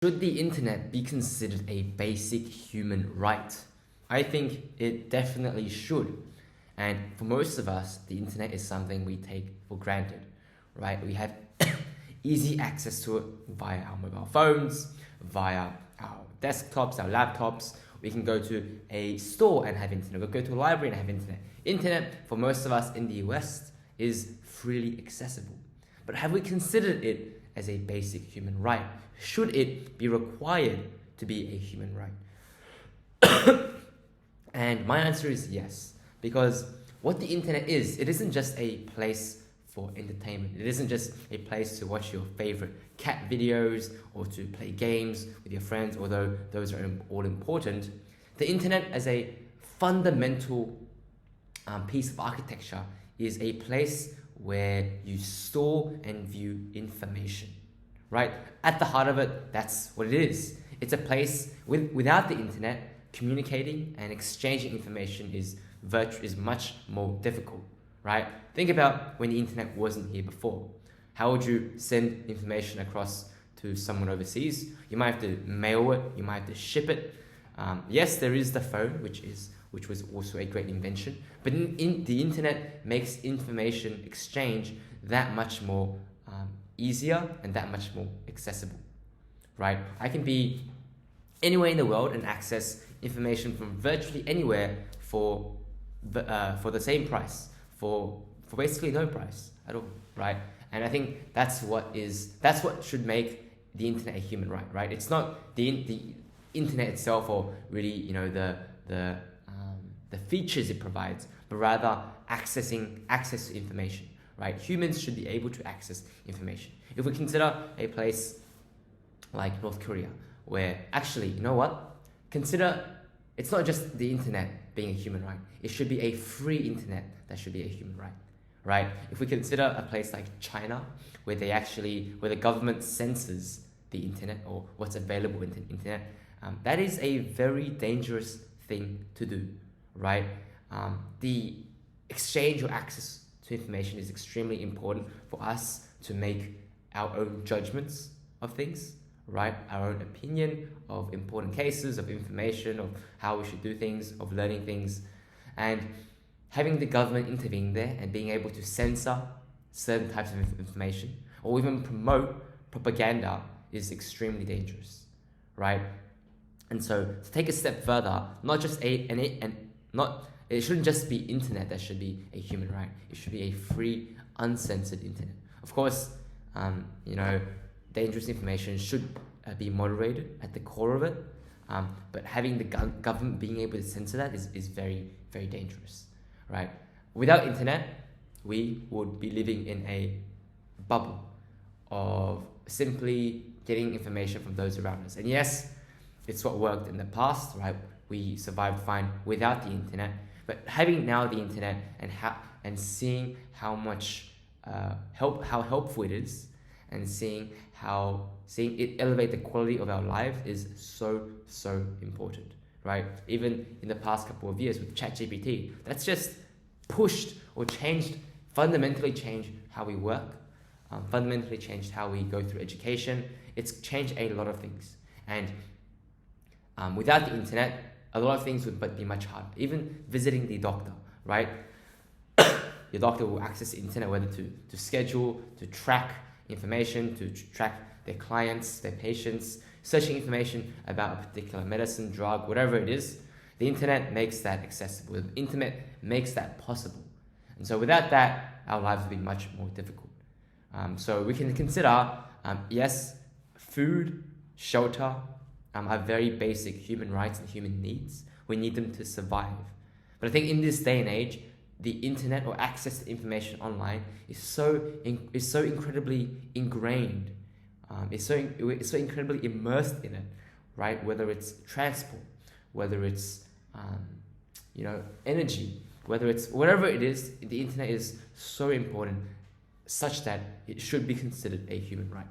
Should the internet be considered a basic human right? I think it definitely should. And for most of us, the internet is something we take for granted, right? We have easy access to it via our mobile phones, via our desktops, our laptops. We can go to a store and have internet. We'll go to a library and have internet. Internet, for most of us in the West, is freely accessible. But have we considered it as a basic human right? Should it be required to be a human right? And my answer is yes, because what the internet is, it isn't just a place for entertainment. It isn't just a place to watch your favorite cat videos or to play games with your friends, although those are all important. The internet as a fundamental piece of architecture is a place where you store and view information, right? At the heart of it, that's what it is. It's a place without the internet, communicating and exchanging information is much more difficult, right? Think about when the internet wasn't here before. How would you send information across to someone overseas? You might have to mail it, you might have to ship it. Yes, there is the phone, which was also a great invention, but the internet makes information exchange that much more easier and that much more accessible, right? I can be anywhere in the world and access information from virtually anywhere for the same price, for basically no price at all, right? And I think that's what should make the internet a human right, right? It's not the internet itself or really the features it provides, but rather access to information, right? Humans should be able to access information. If we consider a place like North Korea, where actually, you know what? Consider it's not just the internet being a human right. It should be a free internet that should be a human right, right? If we consider a place like China, where the government censors the internet or what's available in the internet, that is a very dangerous thing to do, right? The exchange or access to information is extremely important for us to make our own judgments of things, right? Our own opinion of important cases, of information, of how we should do things, of learning things. And having the government intervene there and being able to censor certain types of information or even promote propaganda is extremely dangerous, right? And so to take a step further, it shouldn't just be internet that should be a human right. It should be a free, uncensored internet. Of course, dangerous information should be moderated at the core of it, but having the government being able to censor that is very, very dangerous, right? Without internet, we would be living in a bubble of simply getting information from those around us. And yes, it's what worked in the past, right? We survived fine without the internet, but having now the internet and seeing how much how helpful it is, and seeing it elevate the quality of our lives is so important, right? Even in the past couple of years with ChatGPT, that's just pushed or fundamentally changed how we work, fundamentally changed how we go through education. It's changed a lot of things, and without the internet, a lot of things would be much harder. Even visiting the doctor, right? Your doctor will access the internet, whether to schedule, to track information, to track their clients, their patients, searching information about a particular medicine, drug, whatever it is. The internet makes that accessible. The internet makes that possible. And so without that, our lives would be much more difficult. So we can consider, yes, food, shelter, are very basic human rights and human needs. We need them to survive. But I think in this day and age, the internet or access to information online is so incredibly ingrained. It's so incredibly immersed in it, right? Whether it's transport, whether it's energy, whether it's whatever it is, the internet is so important, such that it should be considered a human right.